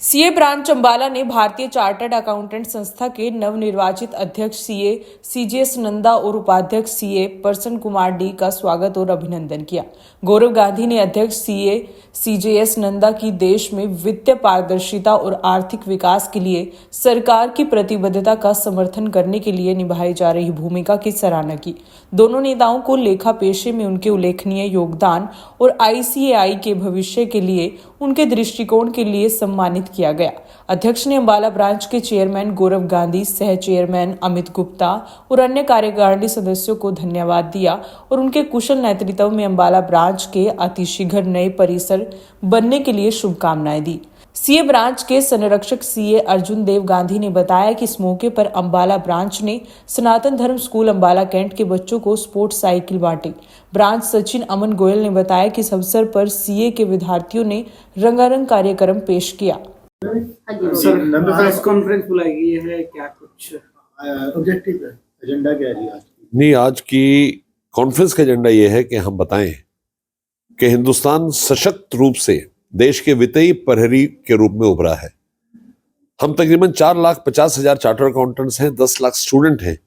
CA branch Ambala ने भारतीय chartered accountant संस्था के नवनिर्वाचित अध्यक्ष सीए सीजेएस नंदा और उपाध्यक्ष सीए प्रसन्न कुमार डी का स्वागत और अभिनंदन किया। गौरव गांधी ने अध्यक्ष सीए सीजेएस नंदा की देश में वित्तीय पारदर्शिता और आर्थिक विकास के लिए सरकार की प्रतिबद्धता का समर्थन करने के लिए निभाई जा रही भूमिका की सराहना की। दोनों नेताओं को लेखा पेशे में उनके उल्लेखनीय योगदान और आईसीएआई के भविष्य के लिए उनके दृष्टिकोण के लिए सम्मानित किया गया। अध्यक्ष ने अंबाला ब्रांच के चेयरमैन गौरव गांधी, सह चेयरमैन अमित गुप्ता और अन्य कार्यकारिणी सदस्यों को धन्यवाद दिया और उनके कुशल नेतृत्व में अंबाला ब्रांच के अतिशीघ्र नए परिसर बनने के लिए शुभकामनाएं दी। सीए ब्रांच के संरक्षक सीए अर्जुन देव गांधी ने बताया कि इस मौके पर अंबाला ब्रांच ने सनातन धर्म स्कूल अंबाला कैंट के बच्चों को स्पोर्ट्स साइकिल बांटी। ब्रांच सचिन अमन गोयल ने बताया कि इस अवसर पर सीए के विद्यार्थियों ने रंगारंग कार्यक्रम पेश किया। सर, प्रेस कॉन्फ्रेंस बुलाई गई है, क्या कुछ ऑब्जेक्टिव है, एजेंडा क्या है आज की? नहीं, आज की कॉन्फ्रेंस का एजेंडा ये है कि हम बताएं कि हिंदुस्तान सशक्त रूप से देश के वित्तीय प्रहरी के रूप में उभरा है। हम तकरीबन 4,50,000 चार्टर्ड अकाउंटेंट्स हैं, 10 लाख स्टूडेंट हैं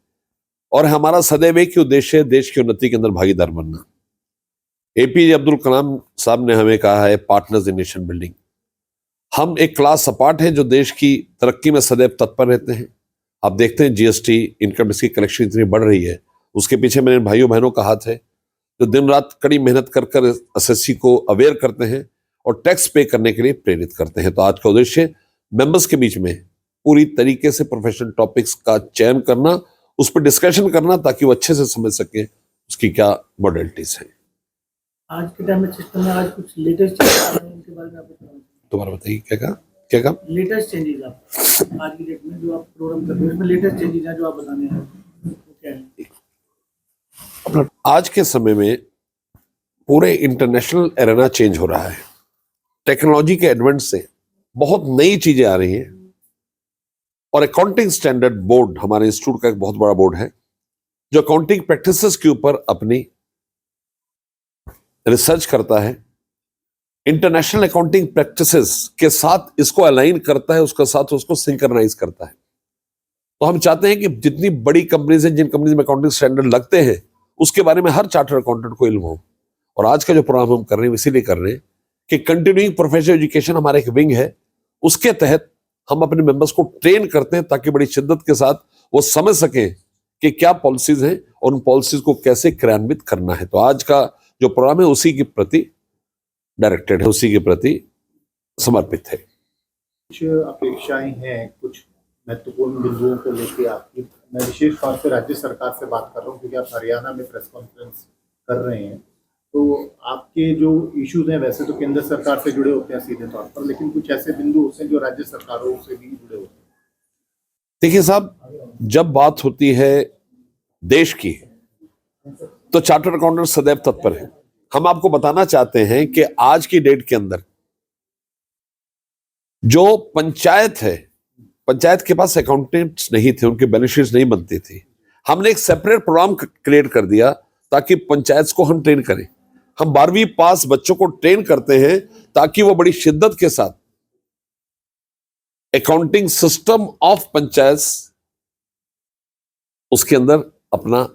और हमारा सदैव एक ही उद्देश्य है, देश की उन्नति के अंदर भागीदार बनना। एपीजे अब्दुल कलाम साहब ने हमें कहा है पार्टनर्स इन नेशन बिल्डिंग। हम एक क्लास अपार्ट है जो देश की तरक्की में सदैव तत्पर रहते हैं। आप देखते हैं जीएसटी इनकम टैक्स की कलेक्शन इतनी बढ़ रही है, उसके पीछे मेरे भाइयों बहनों का हाथ है जो दिन रात कड़ी मेहनत कर कर एसएससी को अवेयर करते हैं और टैक्स पे करने के लिए प्रेरित करते हैं। तो आज का उद्देश्य मेंबर्स के बीच में पूरी तरीके से प्रोफेशनल टॉपिक्स का चयन करना, उस पर डिस्कशन करना ताकि वो अच्छे से समझ सके उसकी क्या मॉडलिटीज हैं। आज के टाइम में सिस्टम में आज कुछ लेटेस्ट चेंजेस आ रहे हैं, उनके बारे में आप बताइए। दोबारा बताइए, क्या कहा? लेटेस्ट चेंजेस आप आज की डेट में जो आप प्रोग्राम कर रहे हैं उसमें लेटेस्ट चेंजेस हैं जो आप बताने हैं, वो क्या है? आज के समय में पूरे इंटरनेशनल एरेना चेंज हो रहा है। टेक्नोलॉजी के एडवेंट से बहुत नई चीजें आ रही हैं और अकाउंटिंग स्टैंडर्ड बोर्ड हमारे इंस्टीट्यूट का एक बहुत बड़ा बोर्ड है जो अकाउंटिंग प्रैक्टिसेस के ऊपर अपनी रिसर्च करता है, इंटरनेशनल अकाउंटिंग प्रैक्टिसेस के साथ इसको अलाइन करता है, उसके साथ उसको सिंक्रनाइज करता है। तो हम चाहते हैं कि जितनी बड़ी कंपनीज हैं, जिन कंपनीज में अकाउंटिंग स्टैंडर्ड लगते हैं, उसके बारे में हर चार्टर्ड अकाउंटेंट को इल्म हो। और आज का जो प्रोग्राम हम कर रहे हैं इसीलिए कर रहे हैं कि कंटिन्यूइंग प्रोफेशनल एजुकेशन हमारा एक विंग है, उसके तहत हम अपने मेंबर्स को ट्रेन करते हैं ताकि बड़ी शिद्दत के साथ वो समझ सकें कि क्या पॉलिसीज हैं और उन पॉलिसीज को कैसे क्रियान्वित करना है। तो आज का जो प्रोग्राम है उसी के प्रति डायरेक्टेड है, उसी के प्रति समर्पित है। कुछ अपेक्षाएं हैं, कुछ महत्वपूर्ण बिंदुओं को लेकर आपकी, मैं विशेष तौर से राज्य सरकार से बात कर रहा हूँ क्योंकि आप हरियाणा में प्रेस कॉन्फ्रेंस कर रहे हैं। तो आपके जो इश्यूज हैं वैसे तो केंद्र सरकार से जुड़े होते हैं सीधे तौर पर, लेकिन कुछ ऐसे बिंदु होते हैं जो राज्य सरकारों से भी जुड़े होते हैं। देखिए साहब, जब बात होती है देश की तो चार्टर्ड अकाउंटेंट सदैव तत्पर है। हम आपको बताना चाहते हैं कि आज की डेट के अंदर जो पंचायत है, पंचायत के पास अकाउंटेंट्स नहीं थे, उनके बैलेंस शीट्स नहीं बनती थी। हमने एक सेपरेट प्रोग्राम क्रिएट कर दिया ताकि पंचायत को हम ट्रेन करें। हम 12वीं पास बच्चों को ट्रेन करते हैं ताकि वो बड़ी शिद्दत के साथ अकाउंटिंग सिस्टम ऑफ पंचायत उसके अंदर अपना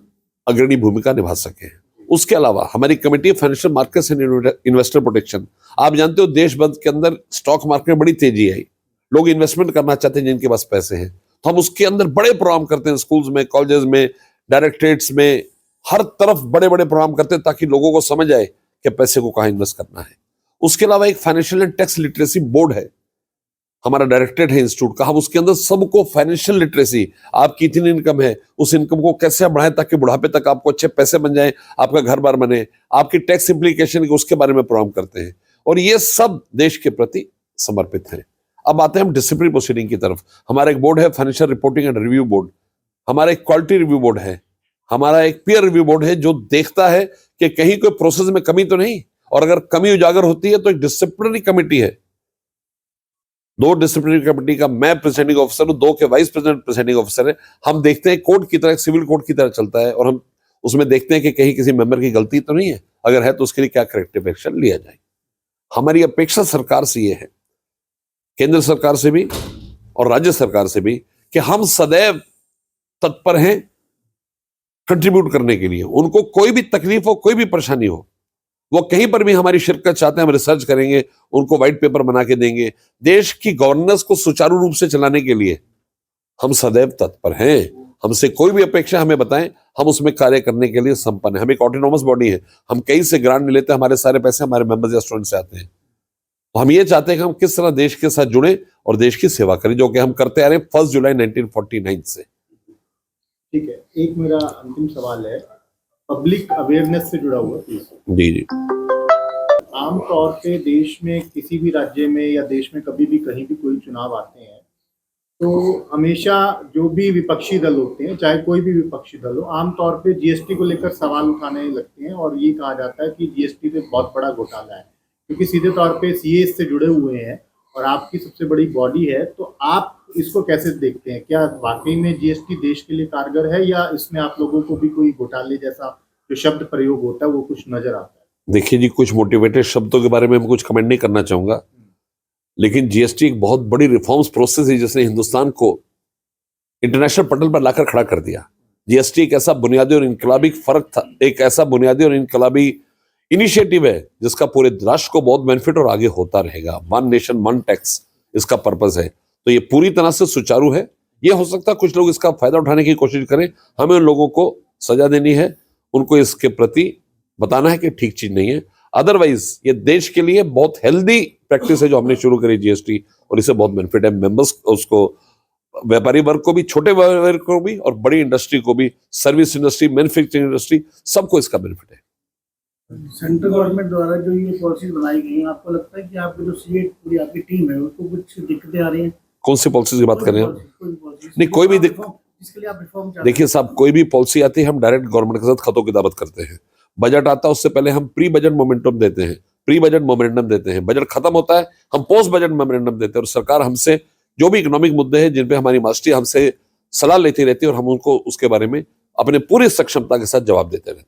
अग्रणी भूमिका निभा सके। उसके अलावा हमारी committee financial markets and investor protection, आप जानते हो देश भर के अंदर स्टॉक मार्केट में बड़ी तेजी आई, लोग इन्वेस्टमेंट करना चाहते हैं जिनके पास पैसे हैं, तो हम उसके अंदर बड़े प्रोग्राम करते हैं, स्कूल्स में, कॉलेजेस में, डायरेक्टरेट्स में, हर तरफ बड़े बड़े प्रोग्राम करते हैं ताकि लोगों को समझ आए कि पैसे को कहां इन्वेस्ट करना है। उसके अलावा एक financial and tax literacy board है, हमारा डायरेक्टरेट है इंस्टीट्यूट का। हम उसके अंदर सबको फाइनेंशियल लिटरेसी, आपकी इतनी इनकम है, उस इनकम को कैसे बढ़ाएं ताकि बुढ़ापे तक आपको अच्छे पैसे बन जाएं, आपका घर बार बने, आपकी टैक्स इंप्लीकेशन उसके बारे में प्रोग्राम करते हैं और ये सब देश के प्रति समर्पित है। अब आते हैं हम डिसिप्लिन प्रोसीडिंग की तरफ। हमारा एक बोर्ड है financial reporting and review board, हमारा एक क्वालिटी रिव्यू बोर्ड है, हमारा एक पीयर रिव्यू बोर्ड है जो देखता है कि कहीं कोई प्रोसेस में कमी तो नहीं, और अगर कमी उजागर होती है तो एक डिसिप्लिनरी कमेटी है, 2 डिसिप्लिनरी कमेटी का मैं प्रेसिडेंटिंग ऑफिसर हूं, 2 के वाइस प्रेसिडेंट प्रेसिडेंटिंग ऑफिसर है। हम देखते हैं कोर्ट की तरह, सिविल कोर्ट की तरह चलता है और हम उसमें देखते हैं कि कहीं किसी मेंबर की गलती तो नहीं है, अगर है तो उसके लिए क्या करेक्टिव एक्शन लिया जाए। हमारी अपेक्षा सरकार से ये है केंद्र सरकार से भी और राज्य सरकार से भी कि हम सदैव तत्पर हैं कंट्रीब्यूट करने के लिए। उनको कोई भी तकलीफ हो, कोई भी परेशानी हो, वो कहीं पर भी हमारी शिरकत चाहते हैं, हम रिसर्च करेंगे, उनको व्हाइट पेपर बना के देंगे। देश की गवर्नेंस को सुचारू रूप से चलाने के लिए हम सदैव तत्पर हैं। हमसे कोई भी अपेक्षा हमें बताएं, हम उसमें कार्य करने के लिए संपन्न हैं। हम एक ऑटोनोमस बॉडी है, हम कहीं से ग्रांट नहीं लेते, हमारे सारे पैसे हमारे मेंबर्स या स्टूडेंट से आते हैं। हम ये चाहते हैं कि हम किस तरह देश के साथ जुड़े और देश की सेवा करें, जो कि हम करते आ रहे हैं 1 जुलाई 1949 से। ठीक है, एक मेरा अंतिम सवाल है पब्लिक अवेयरनेस से जुड़ा हुआ प्लीज। जी जी। आमतौर पे देश में किसी भी राज्य में या देश में कभी भी कहीं भी कोई चुनाव आते हैं तो हमेशा जो भी विपक्षी दल होते हैं, चाहे कोई भी विपक्षी दल हो, आमतौर पे जीएसटी को लेकर सवाल उठाने लगते हैं और ये कहा जाता है कि जीएसटी पे बहुत बड़ा घोटाला है, क्योंकि सीधे तौर पे सीए से जुड़े हुए हैं और आपकी सबसे बड़ी बॉडी है। तो आप इसको कैसे देखते हैं? क्या वाकई में जीएसटी देश के लिए कारगर है या इसमें आप लोगों को भी कोई घोटाले जैसा जो शब्द प्रयोग होता है वो कुछ नजर आता है? देखिए जी, कुछ मोटिवेटेड शब्दों के बारे में मैं कुछ कमेंट नहीं करना चाहूंगा, लेकिन जीएसटी एक बहुत बड़ी रिफॉर्म्स प्रोसेस है जिसने हिंदुस्तान को इंटरनेशनल पटल पर लाकर खड़ा कर दिया। जीएसटी एक ऐसा बुनियादी और इनकलाबी फर्क था, एक ऐसा बुनियादी और इनकलाबी इनिशिएटिव है जिसका पूरे राष्ट्र को बहुत बेनिफिट और आगे होता रहेगा। 1 नेशन 1 टैक्स इसका पर्पस है, तो ये पूरी तरह से सुचारू है। ये हो सकता है कुछ लोग इसका फायदा उठाने की कोशिश करें, हमें उन लोगों को सजा देनी है, उनको इसके प्रति बताना है कि ठीक चीज नहीं है। अदरवाइज ये देश के लिए बहुत हेल्दी प्रैक्टिस है जो हमने शुरू करी जीएसटी, और इससे बहुत बेनिफिट है मेंबर्स, उसको व्यापारी वर्ग को भी, छोटे वर्ग को भी और बड़ी इंडस्ट्री को भी, सर्विस इंडस्ट्री, मैन्युफैक्चरिंग इंडस्ट्री, सबको इसका बेनिफिट है। सेंट्रल गवर्नमेंट द्वारा जो ये पॉलिसी बनाई गई है, आपको लगता है कि आपकी जो सीए पूरी आपकी टीम है उसको कुछ दिक्कतें आ रही हैं? कौन सी पॉलिसी की बात कर रहे हैं आप? नहीं, कोई भी जिसके लिए आप रिफॉर्म चाहते हैं। देखिए साहब, कोई भी पॉलिसी आती है हम डायरेक्ट गवर्नमेंट के साथ खतों किताबत करते हैं। बजट आता है उससे पहले हम प्री बजट मोमेंटम देते हैं, प्री बजट मोमेंटम देते हैं। बजट खत्म होता है हम पोस्ट बजट मोमेंटम देते हैं, और सरकार हमसे जो भी इकोनॉमिक मुद्दे हैं जिन पे हमारी मास्टरी हमसे सलाह लेती रहती है और हम उनको उसके बारे में अपने पूरी सक्षमता के साथ जवाब देते रहते हैं।